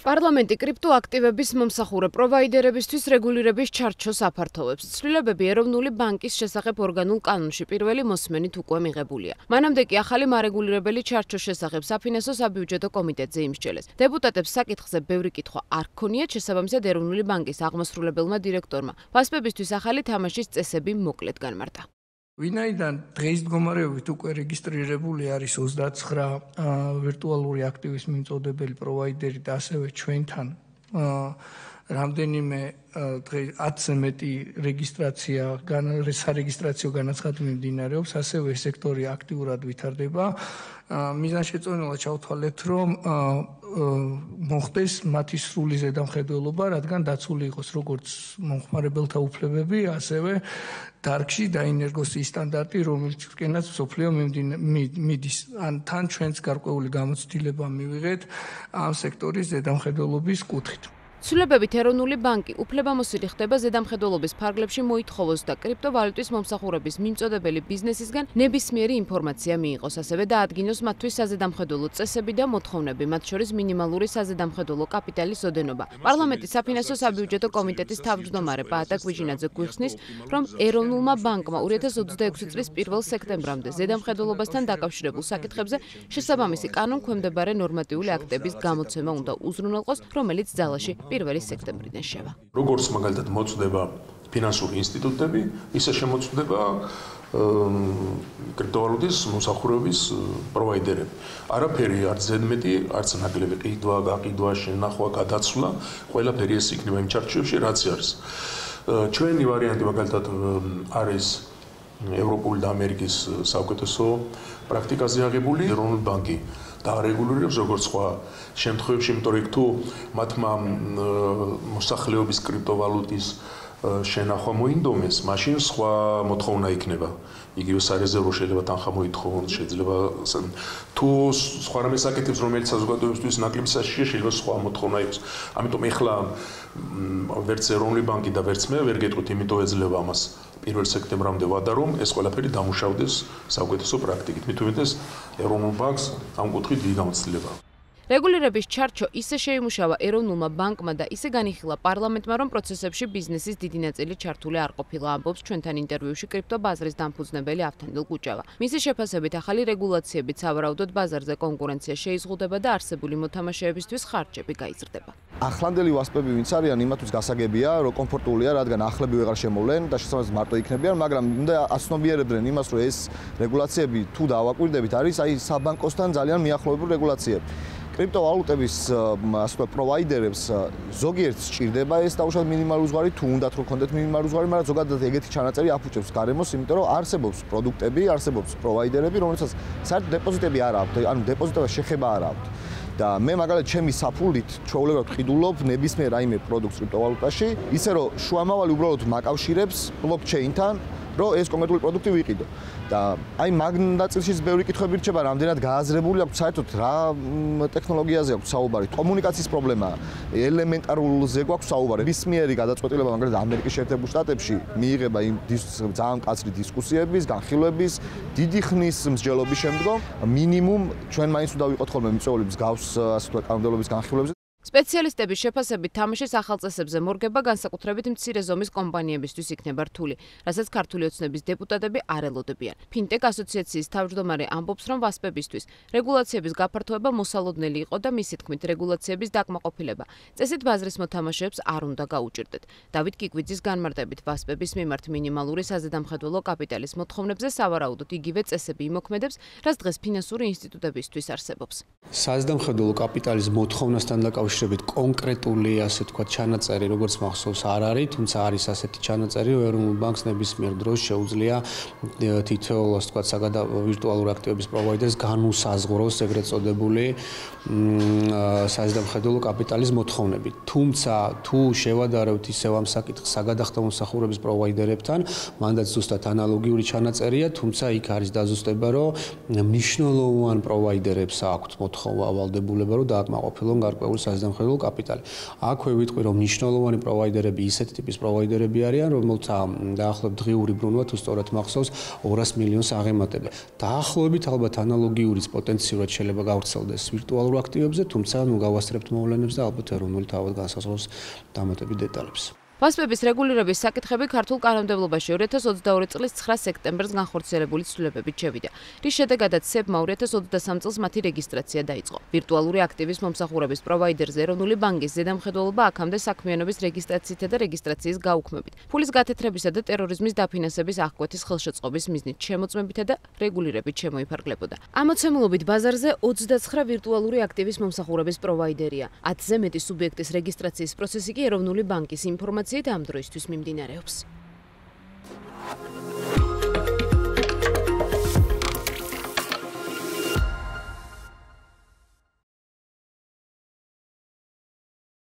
პარლამენტი კრიპტოაქტივების მომსახურე პროვაიდერებისთვის რეგულირების ჩარჩოს აფართოვებს. ცვლილებები ეროვნული ბანკის შესახებ ორგანულ კანონში პირველი მოსმენით უკვე მიღებულია. მანამდე კი ახალი მარეგულირებელი ჩარჩოს შესახებ საფინანსო საბიუჯეტო კომიტეტზე იმსჯელეს. დეპუტატებს საკითხზე ბევრი კითხვა არ ჰქონიათ, შესაბამისად ეროვნული ბანკის აღმასრულებელმა დირექტორმა ფასბებისთვის ახალი თამაშის წესები მოკლედ განმარტა. ვინაიდან დღეს მდგომარეობით უკვე რეგისტრირებული არის 29 ვირტუალური აქტივის მიმწოდებელი პროვაიდერი და ასევე ჩვენთან რამდენიმე დღეს 10-ზე მეტი სარეგისტრაციო განაცხადი მიმდინარეობს, ასევე სექტორი აქტიურად ვითარდება. მიზანშეწონილად ჩავთვალეთ, რომ მოხდეს მათი სრული ზედამხედველობა, რადგან დაცული იყოს როგორც მომხმარებელთა უფლებები, ასევე დარგში დაინერგოს ის სტანდარტი, რომელიცკენაც მსოფლიო მიდის. თან ჩვენც გარკვეული გამოცდილება მივიღეთ ამ სექტორის ზედამხედველობის კუთხით. ცვლილებებით ეროვნული ბანკი უფლებამოსილი ხდება ზედამხედველობის ფარგლებში მოითხოვოს და კრიპტოვალუტის მომსახურების მიმწოდებელი ბიზნესისგან ნებისმიერი ინფორმაცია მიიღოს, ასევე დაადგინოს მათთვის საზედამხედველო წესები და მოთხოვნები, მათ შორის მინიმალური საზედამხედველო კაპიტალის ოდენობა. პარლამენტის საფინანსო საბიუჯეტო კომიტეტის თავმჯდომარე პაატა გვიჟინაძე გვიხსნის, რომ ეროვნულმა ბანკმა 2026 წლის 1 სექტემბრამდე ზედამხედველობასთან დაკავშირებულ საკითხებზე შესაბამისი კანონქვემდებარე ნორმატიული აქტების გამოცემა უნდა უზრუნველყოს, რომელიც ძალაში 1 სექტემბრიდან შევა. როგორც მაგალითად მოწდება ფინანსური ინსტიტუტები, ისე შემოწდება კრიპტოვალუტის მომსახურების პროვაიდერები. არაფერი არც ზედმეტი, არც ნაკლები ყიდვა, გაყიდვა, შენახვა, გადაცვლა, ყველაფერი ეს იქნება იმ ჩარჩოებში, რაც არის. ჩვენი ვარიანტი მაგალითად არის ევროპული და ამერიკის საუკეთესო პრაქტიკაზე აღებული ეროვნული ბანკი. დაარეგულირებს როგორც სხვა შემთხვევებში, იმიტომ რომ თუ მათმა მოსახლეობის კრიპტოვალუტის შენახვა მოინდომეს, მაშინ სხვა მოთხოვნა იქნება. იგივე სარეზერვო შეიძლება თანხა მოითხოვონ, შეიძლება თუ სხვა რამე საკეთებს, რომელიც საზოგადოებისთვის ნაკლები საშიშია, შეიძლება სხვა მოთხოვნა იყოს. ამიტომ ეხლა ვერც ეროვნული ბანკი და ვერც მე ვერ გეტყვით, იმიტომ ეძლევა ამას 1 სექტემბრამდე ვადა, რომ ეს ყველაფერი დამუშავდეს საუკეთესო პრაქტიკით. მით უმეტეს ეროვნულ ბანკს ამ კუთხით დიდი გამოცდილება. რეგულირების ჩარჩო ისე შეიმუშავა ეროვნულმა ბანკმა და ისე განიხილა პარლამენტმა, რომ პროცესებში ბიზნესის დიდი ნაწილი ჩართული არ ყოფილა, ამბობს ჩვენთან ინტერვიუში კრიპტობაზრის დამფუძნებელი ავთანდილ კუჭავა. მისი შეფასებით ახალი რეგულაციებით სავარაუდოდ ბაზარზე კონკურენცია შეიზღუდება და არსებული მოთამაშეებისთვის ხარჯები გაიზრდება. ახლანდელი ვასპები ვინც არიან, იმათთვის გასაგებია, რომ კომფორტულია, რადგან ახლები ვეღარ შემოვლენ და შესაბამისად მარტო იქნებიან, მაგრამ უნდა აცნობიერებდნენ იმას, რომ ეს რეგულაციები თუ დავაკვირდებით, არის საბანკოსთან ძალიან მიახლოებული რეგულაციები. კრიპტოვალუტების პროვაიდერებს ზოგიერთ სჭირდება ეს დაუშვათ მინიმალური ზღვარი, თუ უნდათ რომ კონდეთ მინიმალური ზღვარი, მაგრამ ზოგადად ეგეთი ჩანაწერი აფუჭებს გარემოს, იმიტომ რომ არსებობს პროდუქტები, არსებობს პროვაიდერები, რომელსაც საერთოდ დეპოზიტები არ აქვთ, ანუ დეპოზიტების შეხება არ აქვთ. და მე მაგალითად ჩემი საფულით ჩვეულებრივ ყიდულობ ნებისმიერ რაიმე პროდუქტს კრიპტოვალუტაში, ისე რომ შუამავალი უბრალოდ მაკავშირებს ბლოკჩეინთან, რომ ეს კონკრეტული პროდუქტი ვიყიდო. და აი მაგ ნაწილშიც ბევრი კითხვები რჩება, რამდენად გააზრებული აქვს საერთოდ რა ტექნოლოგიაზე აქვს საუბარი. კომუნიკაციის პრობლემაა. ელემენტარულზე გვაქვს საუბარი. ნებისმიერი გადაწყვეტილება მაგალითად ამერიკის შეერთებულ შტატებში მიიღება იმ ძალიან მკაცრი დისკუსიების, განხილვების, დიდი ხნის მსჯელობის შემდგომ. მინიმუმ ჩვენ მაინც უნდა ვიყოთ ხოლმე მიწვეული მსგავს ასე ვთქვათ კანონმდებლობის განხილვებზე. სპეციალისტების შეფასებით თამაშის ახალ წესებზე მორგება განსაკუთრებით მცირე ზომის კომპანიებისთვის იქნება რთული, რასაც ქართული ოცნების დეპუტატები არ ელოდებიან. ფინტეკ ასოციაციის თავმჯდომარე ამბობს, რომ ვასპებისთვის რეგულაციების გაფართოება მოსალოდნელი იყო და მისი თქმით რეგულაციების დაკმაყოფილება წესით ბაზრის მოთამაშეებს არ უნდა გაუჭირდეთ. დავით კიკვიძის განმარტებით ვასპების მიმართ მინიმალური საზედამხედველო კაპიტალის მოთხოვნებზე სავარაუდოდ იგივე წესები იმოქმედებს, რაც დღეს ფინანსური ინსტიტუტებისთვის არსებობს. საზედამხედველო კაპიტალის მოთხოვნასთან დაკავშირებით კონკრეტული ასე ვთქვათ ჩანაწერი როგორც მახსოვს არ არის, თუმცა არის ასეთი ჩანაწერი, რომ ეროვნულ ბანკს ნებისმიერ დროს შეუძლია თითოეულ ასე ვთქვათ ვირტუალური აქტივების პროვაიდერს განუსაზღვროს ეგრეთ წოდებული საზედამხედველო კაპიტალის მოთხოვნები. თუმცა თუ შევადარავთ ისევ ამ საკითხს საგადახდა მომსახურების პროვაიდერებთან, მანდაც ზუსტად ანალოგიური ჩანაწერია, თუმცა იქ არის დაზუსტება, რომ მნიშვნელოვან პროვაიდერებს აქვთ მოთხოვნა ავალდებულება, რომ დააკმაყოფილონ გარკვეული ზედამხედველო კაპიტალი. აქვე ვიტყვი, რომ მნიშვნელოვანი პროვაიდერები ისეთი ტიპის პროვაიდერები არიან, რომელთა დაახლოებით დღიური ბრუნვა თუ სწორად მახსოვს 200 მილიონს აღემატება. დაახლოებით ალბათ ანალოგიურიც პოტენციურად შეიძლება გავრცელდეს ვირტუალურ აქტივებზე, თუმცა გავასწრებთ მოვლენებს და ალბათ ეროვნული თავად განსაზღვროს დამატებით დეტალებს. ვასპების რეგულირების საკითხები ქართულ კანონმდებლობაში 2022 წლის 9 სექტემბერს განხორციელებული ცვლილებებით შევიდა, რის შედეგადაც სებმა 2023 წელს მათი რეგისტრაცია დაიწყო. ვირტუალური აქტივის მომსახურების პროვაიდერზე ეროვნული ბანკის ზედამხედველობა აქამდე საქმიანობის რეგისტრაციითა და რეგისტრაციის გაუქმებით, ფულის გათეთრებისა და ტერორიზმის დაფინანსების აღკვეთის ხელშეწყობის მიზნით შემოწმებითა და რეგულირებით შემოიფარგლებოდა. ამოცემულობით ბაზარზე 29 ვირტუალური აქტივის მომსახურების პროვაიდერია. 10-ზე მეტი სუბიექტის რეგისტრაციის პროცესი კი ეროვნული ბანკის ინფორმაციით ამ დროისთვის მიმდინარეობს.